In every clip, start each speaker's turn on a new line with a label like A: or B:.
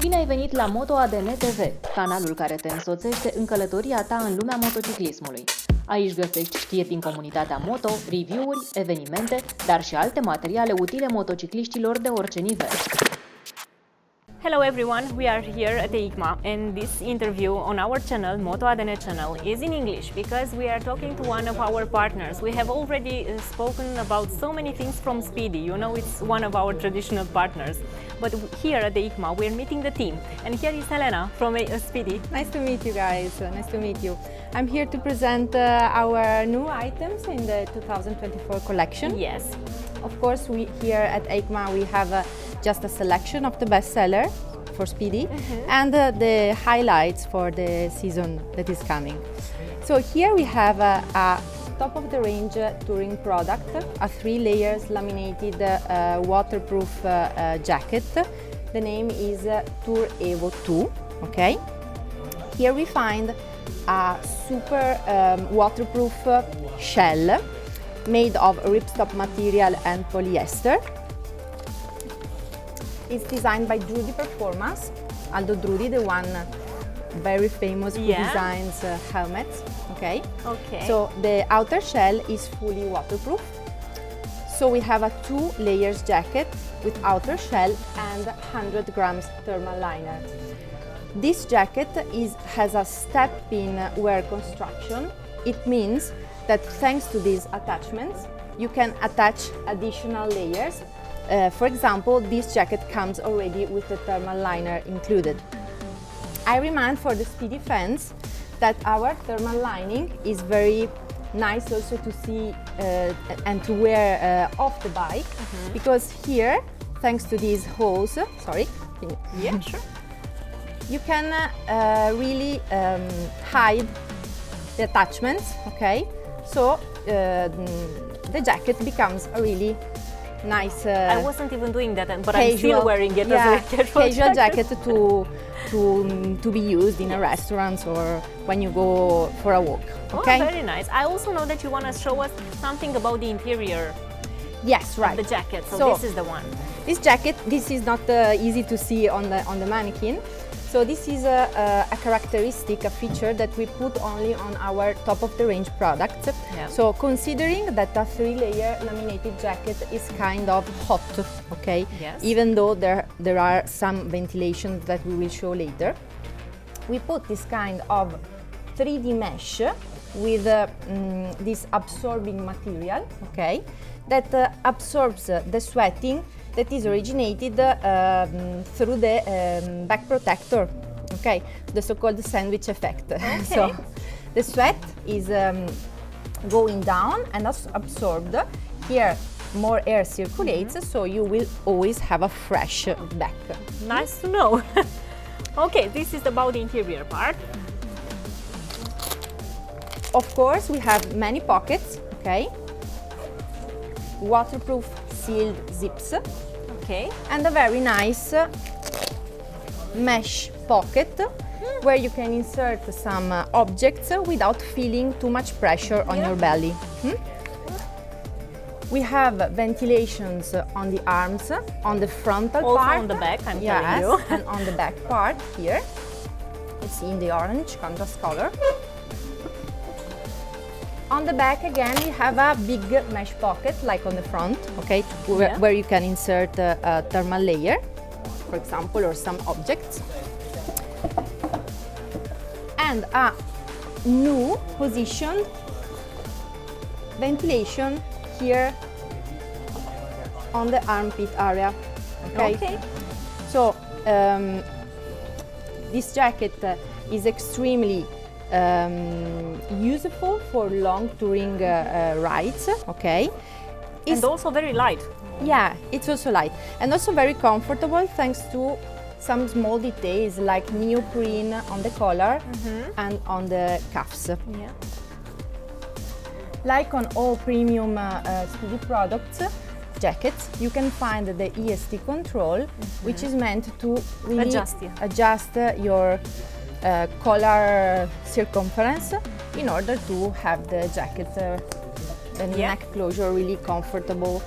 A: Bine ai venit la Moto ADN TV, canalul care te însoțește în călătoria ta în lumea motociclismului. Aici găsești știri din comunitatea moto, review-uri, evenimente, dar și alte materiale utile motocicliștilor de orice nivel.
B: Hello everyone, we are here at EICMA and this interview on our channel, Moto ADN channel, is in English because we are talking to one of our partners. We have already spoken about so many things from Speedy, you know it's one of our traditional partners. But here at the EICMA we are meeting the team and here is Helena from Speedy.
C: Nice to meet you guys, nice to meet you. I'm here to present our new items in the 2024 collection.
B: Yes.
C: Of course, we here at EICMA we have just a selection of the bestseller for Speedy and the highlights for the season that is coming. So here we have a top-of-the-range touring product, a 3 layers laminated waterproof jacket. The name is Tour Evo 2. Okay. Here we find a super waterproof shell made of ripstop material and polyester. It's designed by Drudy Performance, Aldo Drudy, the one very famous who designs helmets. Okay.
B: Okay.
C: So the outer shell is fully waterproof. So we have a 2 layers jacket with outer shell and 100 grams thermal liner. This jacket has a step-in wear construction. It means that thanks to these attachments, you can attach additional layers. For example, this jacket comes already with the thermal liner included. I remind for the Speedy fans that our thermal lining is very nice also to see and to wear off the bike, because here, thanks to these holes,
B: Yeah, sure.
C: you can really hide the attachments, okay? So the jacket becomes a really nice
B: I wasn't even doing that, but I'm still wearing it as a
C: casual jacket to be used in a restaurant or when you go for a walk. Okay.
B: Oh, very nice. I also know that you want to show us something about the interior.
C: Yes, right.
B: Of the jacket. So this is the one.
C: This jacket, this is not easy to see on the mannequin. So this is a characteristic, a feature that we put only on our top-of-the-range products.
B: Yeah.
C: So considering that a 3-layer laminated jacket is kind of hot, okay?
B: Yes.
C: Even though there are some ventilations that we will show later, we put this kind of 3D mesh with this absorbing material, okay? That absorbs the sweating that is originated through the back protector, okay, the so-called sandwich effect.
B: Okay.
C: So the sweat is going down and absorbed. Here more air circulates, so you will always have a fresh back.
B: Nice to know. Okay, this is about the interior part.
C: Of course, we have many pockets, okay, waterproof sealed zips.
B: Okay.
C: And a very nice mesh pocket where you can insert some objects without feeling too much pressure on your belly. We have ventilations on the arms, on the frontal
B: Also
C: part.
B: on the back, I'm telling you.
C: And on the back part here. You see in the orange contrast color. On the back again we have a big mesh pocket like on the front, okay, where you can insert a thermal layer, for example, or some objects. And a new positioned ventilation here on the armpit area. Okay. So this jacket is extremely useful for long touring rides, okay?
B: And also very light.
C: Yeah, it's also light and also very comfortable thanks to some small details like neoprene on the collar and on the cuffs.
B: Yeah.
C: Like on all premium Speedy products, jackets, you can find the EST control, which is meant to really adjust your collar circumference in order to have the jacket the neck closure really comfortable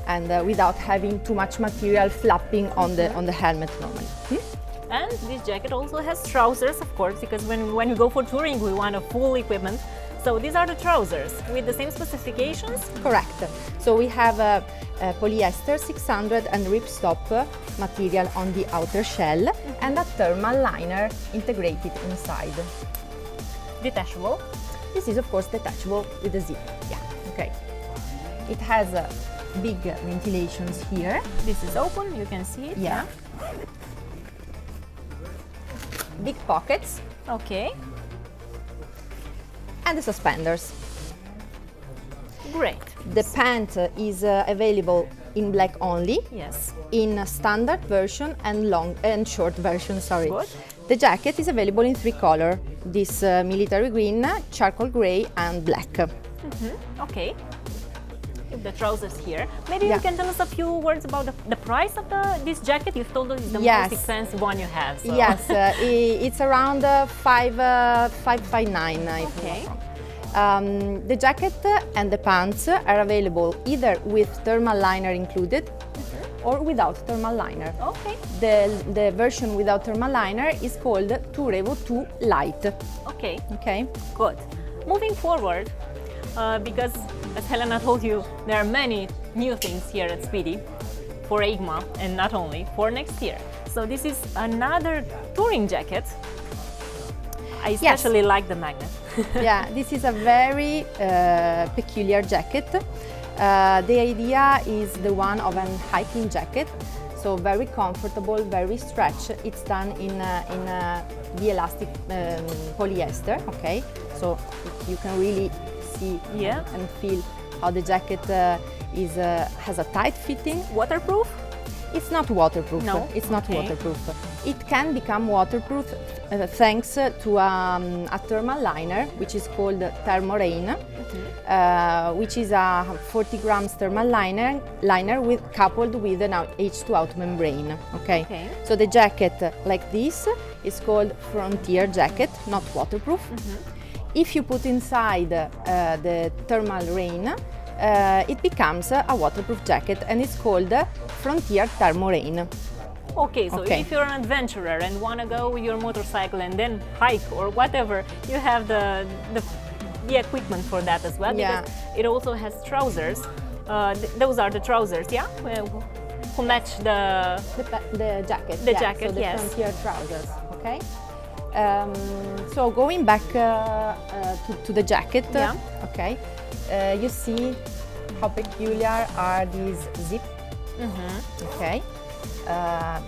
C: and without having too much material flapping on the helmet normally.
B: And this jacket also has trousers, of course, because when you go for touring, we want a full equipment. So these are the trousers with the same specifications.
C: Correct. So we have a polyester 600 and ripstop material on the outer shell and a thermal liner integrated inside.
B: Detachable.
C: This is of course detachable with a zip. Yeah. Okay. It has big ventilations here.
B: This is open, you can see it.
C: Yeah. Big pockets
B: Okay,
C: and the suspenders.
B: great.
C: The pant is available in black only,
B: Yes.
C: in a standard version and long and short version. Sorry.
B: Good.
C: The jacket is available in 3 colors: this military green, charcoal grey, and black.
B: Okay. With the trousers here. Maybe
C: Yeah.
B: you can tell us a few words about the price of this jacket. You've told us it's the
C: Yes.
B: most expensive one you have. So.
C: Yes, it's around 559.
B: Okay.
C: The jacket and the pants are available either with thermal liner included or without thermal liner.
B: Okay.
C: The version without thermal liner is called Turevo 2 Light.
B: Okay.
C: Okay.
B: Good. Moving forward, because as Helena told you, there are many new things here at Speedy for EICMA and not only for next year. So this is another touring jacket. I especially like the magnet.
C: Yeah, this is a very peculiar jacket. The idea is the one of an hiking jacket, so very comfortable, very stretch. It's done in the elastic polyester. Okay, so you can really see
B: Yeah.
C: and feel how the jacket has a tight fitting.
B: Waterproof?
C: It's not waterproof.
B: No?
C: It's not
B: Okay.
C: waterproof. It can become waterproof thanks to a thermal liner, which is called Thermorain, which is a 40 grams thermal liner coupled with an H2 out membrane. Okay?
B: Okay.
C: So the jacket like this is called Frontier jacket, not waterproof. If you put inside the thermal rain, it becomes a waterproof jacket and it's called Frontier Thermorain.
B: Okay, so
C: Okay.
B: if you're an adventurer and want to go with your motorcycle and then hike or whatever, you have the equipment for that as well.
C: Yeah.
B: Because it also has trousers. Those are the trousers, yeah? Who match the...
C: The jacket.
B: The
C: yeah,
B: jacket,
C: so the
B: yes.
C: Frontier trousers. Okay. So going back to the jacket.
B: Yeah.
C: Okay. You see how peculiar are these zips. Okay.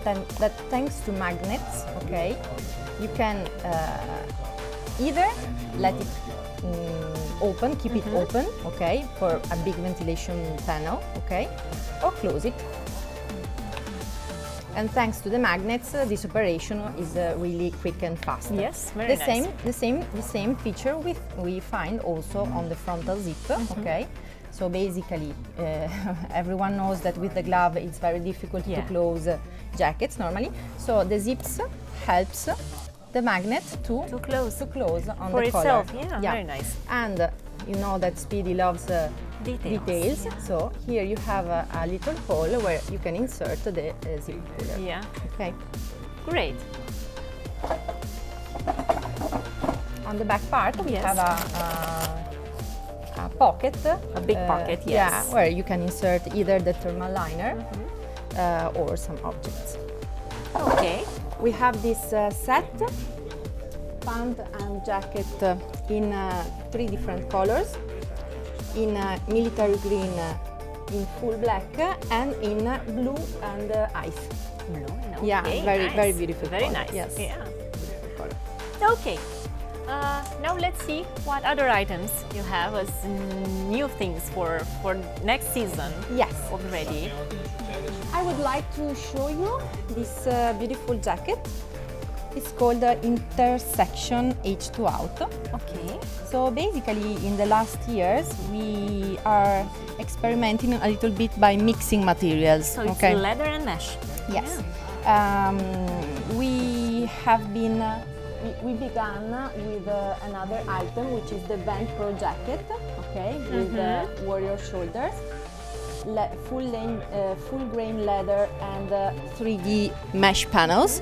C: Then that thanks to magnets. Okay. You can either let it open, keep it open. Okay, for a big ventilation panel. Okay, or close it. And thanks to the magnets, this operation is really quick and fast.
B: Yes, very nice.
C: The same feature we find also on the frontal zip. Okay, so basically, everyone knows that with the glove it's very difficult to
B: Yeah.
C: close jackets normally. So the zips helps the magnet to
B: close.
C: on
B: For
C: the
B: itself,
C: collar.
B: yeah, very nice.
C: And you know that Speedy loves details.
B: Yeah.
C: So here you have a little hole where you can insert the zip puller.
B: Yeah,
C: Okay.
B: great.
C: On the back part we
B: Yes.
C: have a pocket.
B: A big pocket, yes.
C: Yeah, where you can insert either the thermal liner or some objects.
B: Okay.
C: We have this set, pant and jacket in 3 different colors, in military green, in full black, and in blue and ice. Yeah,
B: Okay,
C: very,
B: nice.
C: very beautiful
B: Very
C: color,
B: nice.
C: yes.
B: Yeah. Okay. Now let's see what other items you have as new things for next season
C: Yes.
B: already.
C: I would like to show you this beautiful jacket. It's called Intersection H2 Out.
B: Okay.
C: So basically, in the last years, we are experimenting a little bit by mixing materials.
B: So it's
C: okay.
B: leather and mesh.
C: Yes. We have been. We began with another item, which is the Vent Pro jacket. Okay, with warrior shoulders, full grain leather and 3D mesh panels.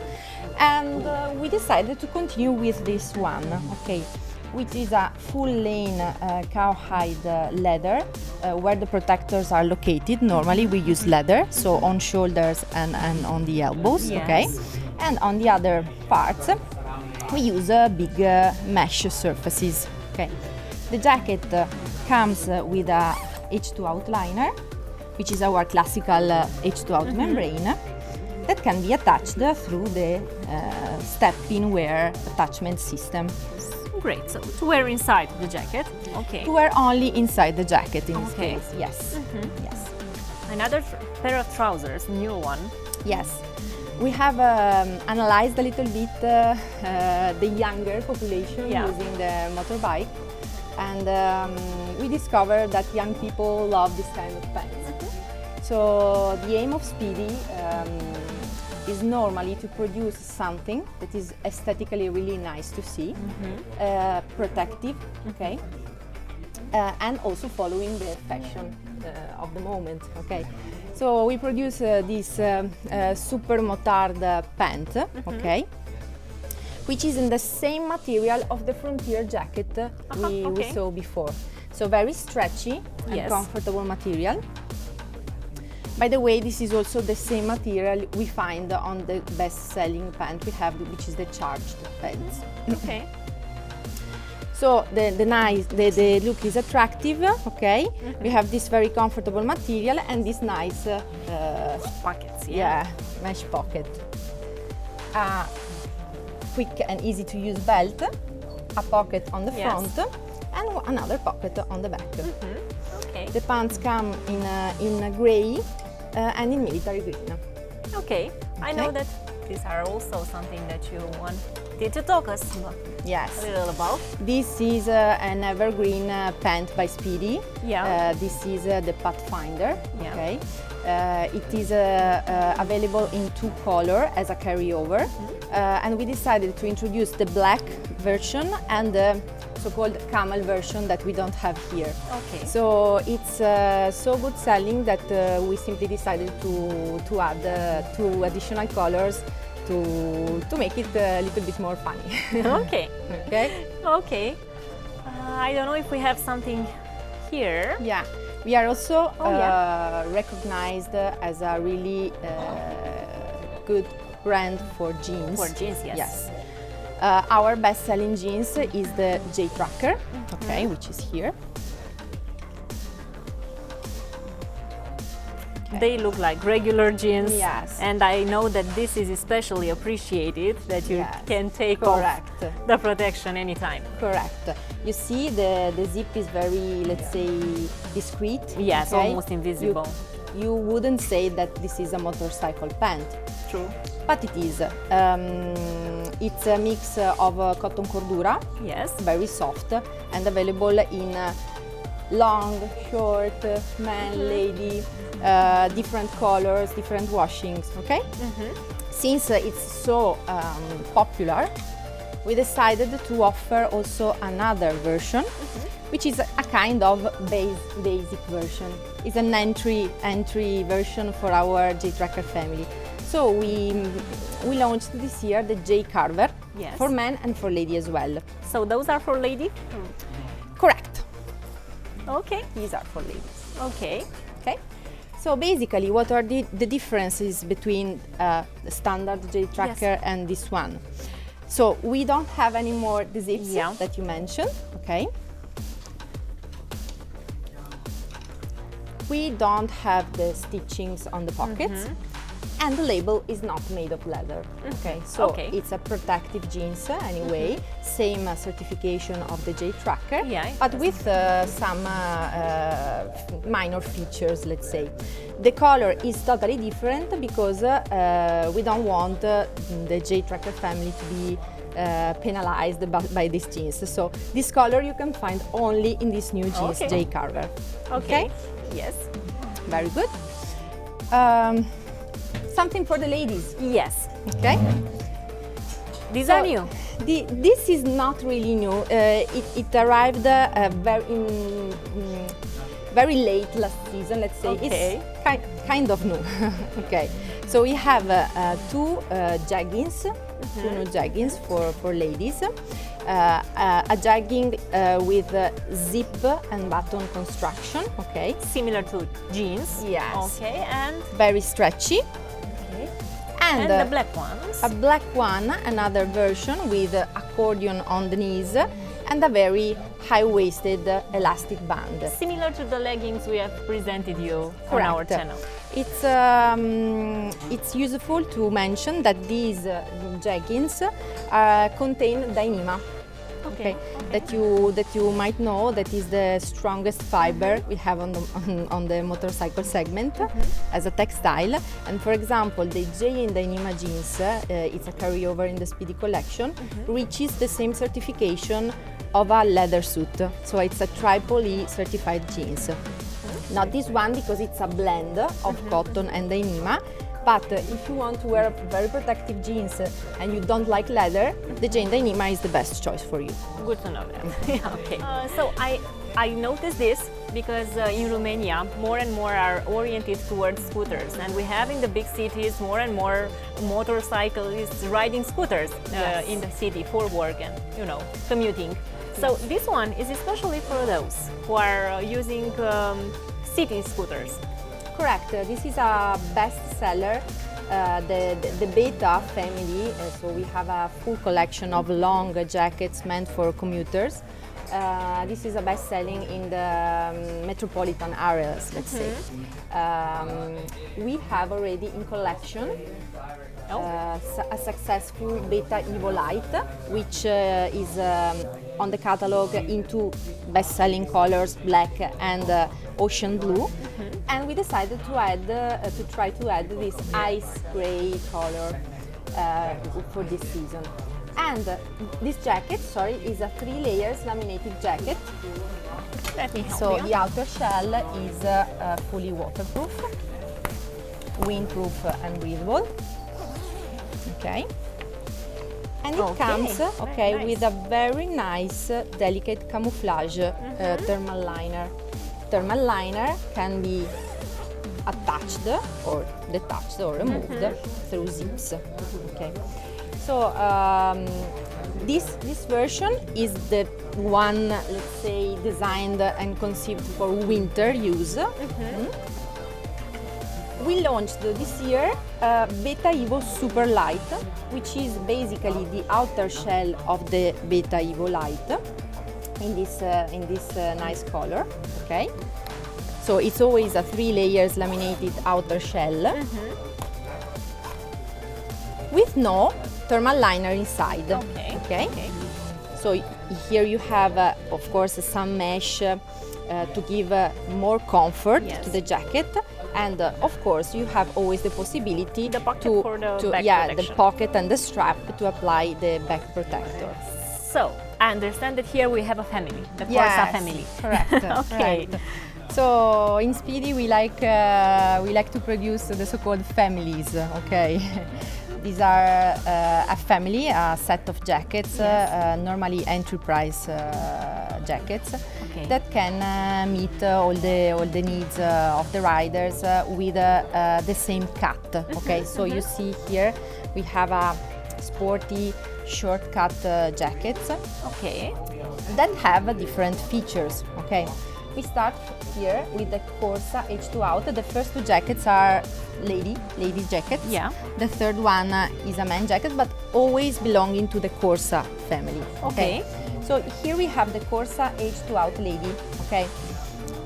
C: And we decided to continue with this one, okay, which is a full lane cowhide leather where the protectors are located. Normally we use leather, so on shoulders and on the elbows,
B: Yes.
C: okay? And on the other parts, we use big mesh surfaces, okay? The jacket comes with a H2 outliner, which is our classical H2 out membrane, that can be attached through the step-in wear attachment system.
B: Great. So to wear inside the jacket. Okay.
C: To wear only inside the jacket in this
B: Okay.
C: case, yes. Yes.
B: Another pair of trousers, new one.
C: Yes. We have analyzed a little bit the younger population
B: Yeah.
C: using the motorbike, and we discovered that young people love this kind of pants. So the aim of Speedy is normally to produce something that is aesthetically really nice to see, protective, okay, and also following the fashion of the moment, okay. So we produce this super motard pant, okay, which is in the same material of the Frontier jacket we
B: okay.
C: saw before. So very stretchy and
B: Yes.
C: comfortable material. By the way, this is also the same material we find on the best-selling pant we have, which is the charged pants.
B: Okay.
C: So the look is attractive, okay? We have this very comfortable material and this nice
B: Pockets.
C: yeah, mesh pocket. A quick and easy to use belt, a pocket on the
B: Yes.
C: front and another pocket on the back.
B: Okay.
C: The pants come in grey and in military green.
B: Okay. I know that these are also something that you wanted to talk us a
C: Yes.
B: little about.
C: This is an evergreen pant by Speedy.
B: Yeah.
C: This is the Pathfinder.
B: Yeah.
C: Okay. It is available in two colors as a carryover, and we decided to introduce the black version and the so-called camel version that we don't have here.
B: Okay.
C: So it's so good selling that we simply decided to add two additional colors to make it a little bit more funny.
B: Okay.
C: Okay.
B: Okay. I don't know if we have something here.
C: Yeah, we are also
B: yeah.
C: recognized as a really good brand for jeans.
B: For jeans, yes.
C: Yes. Our best-selling jeans is the J Tracker, okay, which is here.
B: They look like regular jeans.
C: Yes.
B: And I know that this is especially appreciated, that you
C: Yes,
B: can take
C: correct.
B: off the protection anytime.
C: Correct. You see, the zip is very, let's say, discreet.
B: Yes,
C: okay?
B: almost invisible.
C: You wouldn't say that this is a motorcycle pant,
B: True.
C: but it is. It's a mix of cotton cordura,
B: Yes.
C: very soft, and available in long, short, man, lady, different colors, different washings, okay? Since it's so popular, we decided to offer also another version, which is a kind of basic version. It's an entry version for our J Tracker family. So we launched this year the J Carver,
B: Yes.
C: for men and for lady as well.
B: So those are for lady?
C: Correct.
B: Okay.
C: These are for ladies.
B: Okay.
C: Okay. So basically, what are the differences between the standard J Tracker and this one? So we don't have any more the zips
B: Yeah.
C: that you mentioned. Okay. We don't have the stitchings on the pockets. And the label is not made of leather. Okay, so
B: Okay.
C: it's a protective jeans anyway, same certification of the J Tracker,
B: Yeah, it
C: but with some minor features, let's say. The color is totally different because we don't want the J Tracker family to be penalized by these jeans. So this color you can find only in this new jeans,
B: Okay.
C: J Carver.
B: Okay. Yes.
C: Very good. Something for the ladies.
B: Yes.
C: Okay.
B: These
C: So,
B: are new.
C: This is not really new. It arrived very late last season. Let's say
B: Okay.
C: it's kind of new. Okay. So we have two jeggings, two new jeggings for ladies. A jegging with zip and button construction, okay?
B: Similar to jeans.
C: Yes.
B: Okay, and
C: Very stretchy.
B: okay.
C: And,
B: And the black ones.
C: a black one, another version with accordion on the knees and a very high-waisted elastic band.
B: Similar to the leggings we have presented you on our
C: Correct.
B: channel.
C: It's useful to mention that these jeggings contain Dyneema. Okay. That you might know that is the strongest fiber we have on the motorcycle segment as a textile. And for example, the J in Dyneema jeans, it's a carryover in the Speedy collection, reaches the same certification of a leather suit. So it's a Triple E certified jeans. Not this one because it's a blend of cotton and Dyneema. But if you want to wear very protective jeans and you don't like leather, the Jane Dyneema is the best choice for you.
B: Good to know that. Yeah, okay. So I noticed this because in Romania more and more are oriented towards scooters, and we have in the big cities more and more motorcyclists riding scooters
C: Yes.
B: in the city for work and commuting. So this one is especially for those who are using city scooters.
C: Correct. This is a bestseller, the Beta family. So we have a full collection of long jackets meant for commuters. This is a best-selling in the metropolitan areas, let's say. We have already in collection a successful Beta Evo Light, which is on the catalog in two best-selling colors, black and ocean blue. And we decided to try to add this ice gray color for this season. And this jacket, is a 3 layers laminated jacket.
B: Let me help
C: So
B: you.
C: the outer shell is fully waterproof, windproof and breathable. Okay. And it
B: Okay,
C: comes
B: very nice.
C: with a very nice delicate camouflage thermal liner. Thermal liner can be attached or detached or removed through zips. Okay. So this version is the one, let's say, designed and conceived for winter use. We launched this year Beta Evo Super Light, which is basically the outer shell of the Beta Evo Light in this nice color. Okay, so it's always a 3 layers laminated outer shell with no thermal liner inside.
B: Okay.
C: So here you have, of course, some mesh to give more comfort
B: Yes.
C: to the jacket, and of course you have always the possibility
B: The pocket
C: to,
B: for the
C: to
B: back
C: the
B: protection.
C: pocket and the strap to apply the back protector.
B: So I understand that here we have a family, the Corsa family.
C: Correct.
B: Okay.
C: Correct. So in Speedy we like to produce the so-called families. Okay. These are a family, a set of jackets, normally entry price jackets,
B: Okay.
C: that can meet all the needs of the riders with the same cut. Okay, so you see here we have a sporty short cut jackets
B: Okay.
C: that have different features. Okay, we start here with the Corsa H2 Out. The first two jackets are ladies jackets.
B: Yeah.
C: The third one is a man jacket, but always belonging to the Corsa family.
B: Okay.
C: So here we have the Corsa H2 Out Lady. Okay.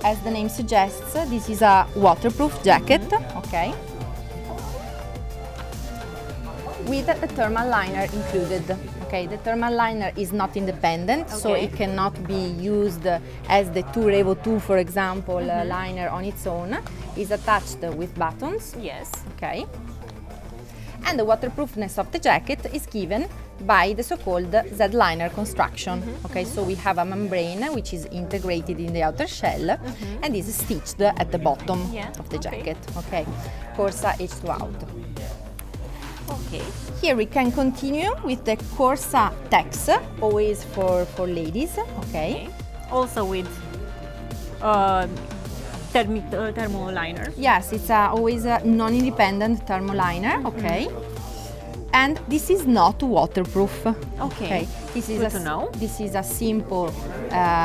C: As the name suggests, this is a waterproof jacket. Okay. With the thermal liner included. Okay, the thermal liner is not independent, so
B: Okay.
C: it cannot be used as the Revo 2, for example, liner on its own. It's attached with buttons.
B: Yes.
C: Okay. And the waterproofness of the jacket is given by the so-called Z-liner construction. Okay, so we have a membrane which is integrated in the outer shell and is stitched at the bottom
B: Yeah,
C: of the
B: okay.
C: jacket. Okay, Corsa H2 Out.
B: Okay.
C: Here we can continue with the Corsa Tex, always for ladies. Okay.
B: Also with thermoliner.
C: Yes, it's always a non-independent thermoliner, okay? And this is not waterproof.
B: Okay.
C: This is
B: Good to know.
C: This is a simple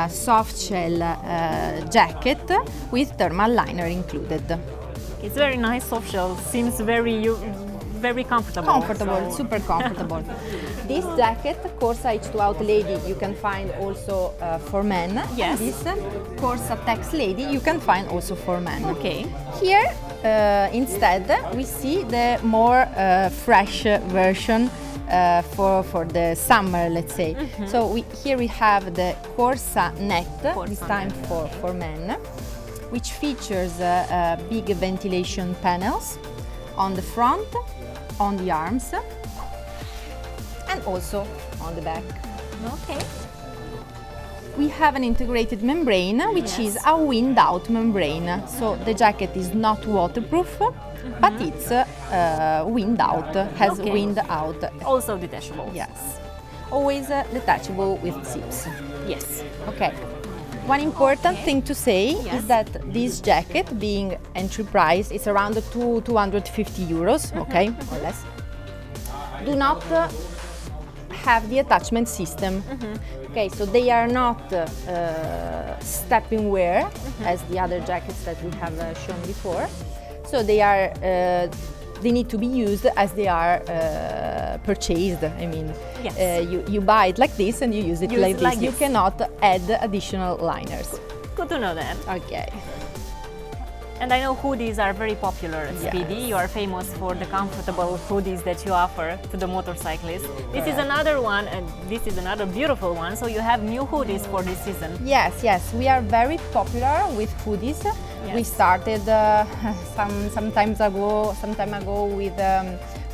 C: soft shell jacket with thermal liner included.
B: It's very nice, soft shell. Seems very comfortable.
C: Comfortable,
B: so-
C: super comfortable. This jacket, Corsa H2 Out Lady, you can find also for men.
B: Yes.
C: This Corsa Tex Lady, you can find also for men.
B: Okay.
C: Here, instead, we see the more fresh version for the summer, let's say. So here we have the Corsa Net, this
B: Corsa
C: time for men, which features big ventilation panels on the front, on the arms, and also on the back.
B: Okay.
C: We have an integrated membrane, which is a wind-out membrane. So the jacket is not waterproof, but it's wind-out, has
B: Okay.
C: wind-out.
B: Also detachable.
C: Yes. Always detachable with zips.
B: Yes.
C: Okay. One important thing to say
B: Yes.
C: is that this jacket, being entry price, is around 250 euros, okay, or less. Do not have the attachment system. Okay, so they are not stepping wear as the other jackets that we have shown before. So they are they need to be used as they are purchased. I mean,
B: Yes.
C: you buy it like this and you use it
B: Use
C: like
B: it
C: this.
B: like
C: You
B: this.
C: cannot add additional liners.
B: Good to know that.
C: Okay.
B: And I know hoodies are very popular at
C: Yes.
B: Speedy. You are famous for the comfortable hoodies that you offer to the motorcyclists. This is another one, and this is another beautiful one. So you have new hoodies for this season.
C: Yes, we are very popular with hoodies. We
B: Yes.
C: started some time ago with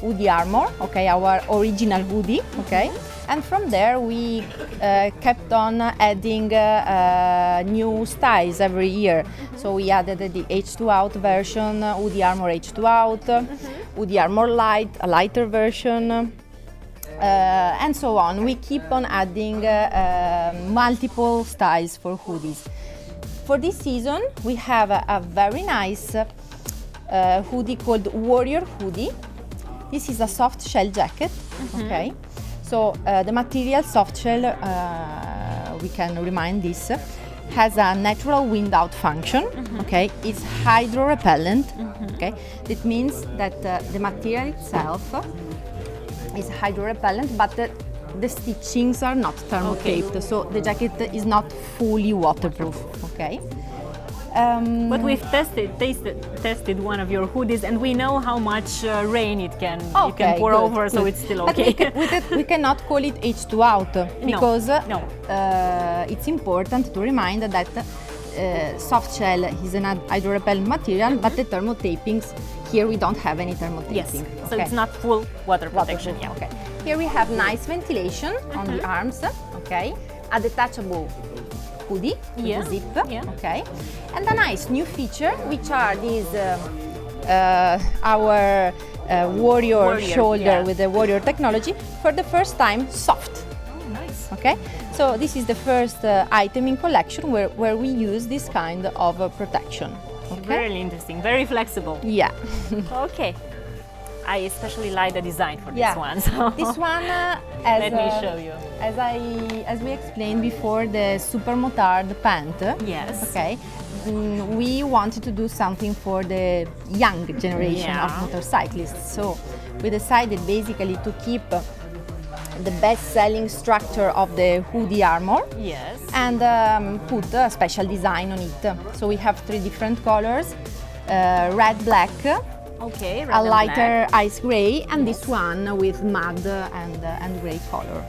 C: Hoodie Armor, okay, our original hoodie, okay, and from there we kept on adding new styles every year. So we added the H2 Out version, Hoodie Armor H2 Out, Hoodie Armor Light, a lighter version. And so on. We keep on adding multiple styles for hoodies. For this season, we have a very nice hoodie called Warrior Hoodie. This is a soft shell jacket, okay? So the material soft shell, we can remind this, has a natural wind out function, okay? It's hydro repellent, okay? That means that the material itself is hydro repellent, but the stitchings are not thermotaped, so the jacket is not fully waterproof, okay?
B: But we've tested one of your hoodies, and we know how much rain it can pour
C: good,
B: over, so
C: good.
B: it's still
C: But
B: okay.
C: we cannot call it H2 Out because
B: no.
C: It's important to remind that soft shell is an hydro-repellent material, but the thermotapings, here we don't have any thermotaping.
B: Yes, so
C: okay?
B: it's not full water protection. Yeah.
C: Okay. Here we have nice ventilation on the arms, okay? A detachable hoodie with
B: Yeah,
C: a zip,
B: yeah.
C: okay? And a nice new feature, which are these our Warrior shoulder
B: yeah.
C: with the Warrior technology, for the first time soft.
B: Oh, nice.
C: Okay, so this is the first item in collection where we use this kind of protection. Okay.
B: Very interesting, very flexible.
C: Yeah.
B: Okay. I especially like the design for
C: Yeah.
B: this one. So
C: This one, as,
B: let me show you.
C: as we explained before, the Super Motard pant.
B: Yes.
C: Okay. We wanted to do something for the young generation of
B: Yeah.
C: motorcyclists. So we decided basically to keep the best-selling structure of the Hoodie Armor
B: Yes.
C: and put a special design on it. So we have 3 different colors: red, black,
B: Okay. Red
C: a
B: and
C: lighter
B: black.
C: ice gray, and this one with mud and gray color.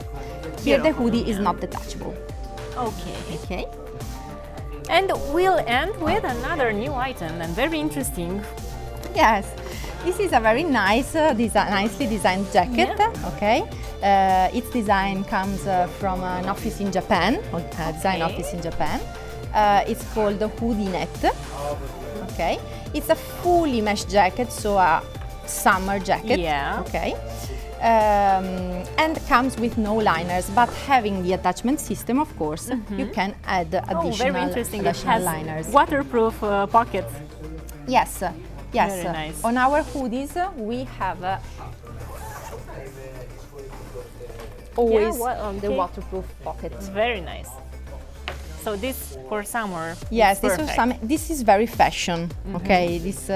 C: Here the hoodie is not detachable.
B: Okay.
C: Okay.
B: And we'll end with another new item and very interesting.
C: Yes, this is a very nice, nicely designed jacket.
B: Yeah.
C: Okay, its design comes from an office in Japan, a design
B: Okay.
C: office in Japan. It's called the Hoodie Net. Okay, it's a fully mesh jacket, so a summer jacket.
B: Yeah.
C: Okay, and comes with no liners, but having the attachment system, of course, you can add additional,
B: very interesting. It
C: additional
B: has
C: liners.
B: waterproof pockets.
C: Yes, yes.
B: Very nice.
C: On our hoodies, we have always the
B: okay.
C: waterproof pocket.
B: Very nice. So this for summer.
C: Yes,
B: is
C: this is
B: perfect.
C: some. This is very fashion. Okay, this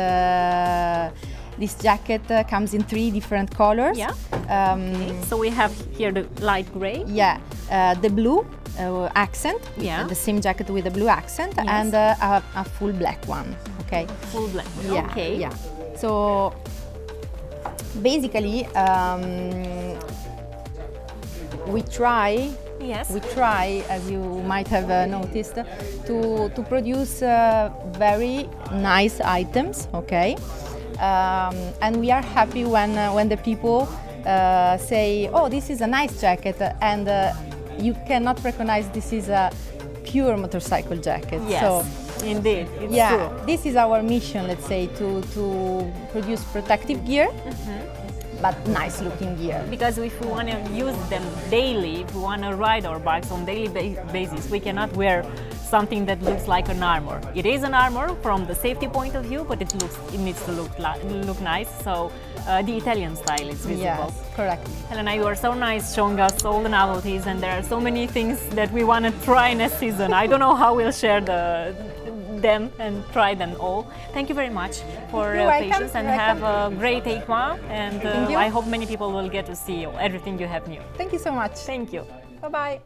C: jacket comes in 3 different colors.
B: Yeah. So we have here the light gray.
C: Yeah, the blue accent.
B: Yeah.
C: The same jacket with the blue accent,
B: Yes.
C: and a full black one. Okay.
B: Full black.
C: Yeah.
B: Okay.
C: Yeah. So basically, we try.
B: Yes.
C: We try, as you might have noticed, to produce very nice items, okay? And we are happy when the people say, oh, this is a nice jacket, and you cannot recognize this is a pure motorcycle jacket.
B: Yes.
C: So,
B: indeed. It's
C: yeah,
B: true.
C: this is our mission, let's say, to produce protective gear, but nice looking gear.
B: Because if we want to use them daily, if we want to ride our bikes on daily basis, we cannot wear something that looks like an armor. It is an armor from the safety point of view, but it needs to look nice. So the Italian style is visible.
C: Yes, correct.
B: Helena, you are so nice showing us all the novelties, and there are so many things that we want to try next season. I don't know how we'll share them and try them all. Thank you very much for
C: You're welcome.
B: patience, and
C: You're
B: have
C: welcome.
B: a great EICMA, and
C: Thank you.
B: I hope many people will get to see everything you have new.
C: Thank you so much.
B: Thank you.
C: Bye-bye.